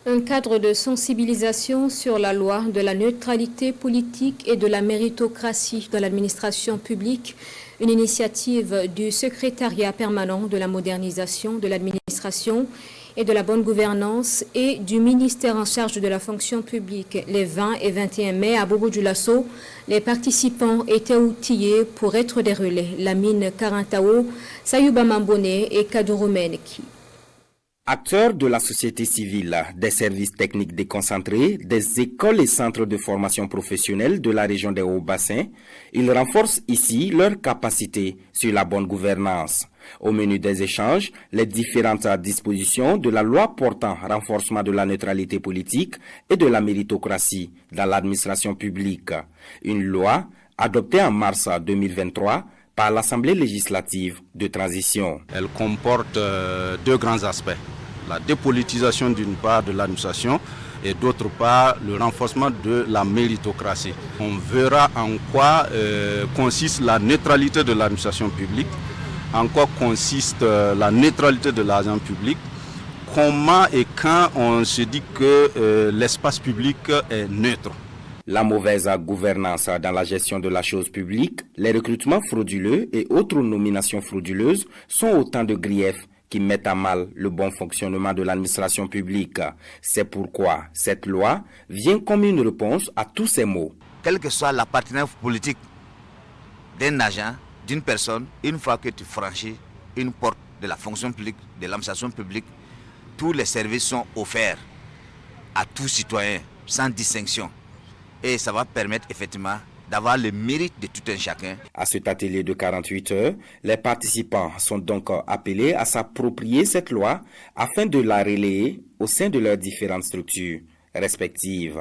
Un cadre de sensibilisation sur la loi de la neutralité politique et de la méritocratie dans l'administration publique, une initiative du secrétariat permanent de la modernisation de l'administration et de la bonne gouvernance et du ministère en charge de la fonction publique. Les 20 et 21 mai à Bobo-Dioulasso, les participants étaient outillés pour être des relais. Lamine Karantao, Sayouba Mambone et Kadourou Meneki. Acteurs de la société civile, des services techniques déconcentrés, des écoles et centres de formation professionnelle de la région des Hauts-Bassins, ils renforcent ici leur capacité sur la bonne gouvernance. Au menu des échanges, les différentes dispositions de la loi portant renforcement de la neutralité politique et de la méritocratie dans l'administration publique. Une loi adoptée en mars 2023 par l'Assemblée législative de transition. Elle comporte deux grands aspects. La dépolitisation d'une part de l'administration et d'autre part le renforcement de la méritocratie. On verra en quoi consiste la neutralité de l'administration publique, en quoi consiste la neutralité de l'argent public, comment et quand on se dit que l'espace public est neutre. La mauvaise gouvernance dans la gestion de la chose publique, les recrutements frauduleux et autres nominations frauduleuses sont autant de griefs qui mettent à mal le bon fonctionnement de l'administration publique. C'est pourquoi cette loi vient comme une réponse à tous ces maux. Quelle que soit l'appartenance politique d'un agent, d'une personne, une fois que tu franchis une porte de la fonction publique, de l'administration publique, tous les services sont offerts à tout citoyen, sans distinction. Et ça va permettre effectivement d'avoir le mérite de tout un chacun. À cet atelier de 48 heures, les participants sont donc appelés à s'approprier cette loi afin de la relayer au sein de leurs différentes structures respectives.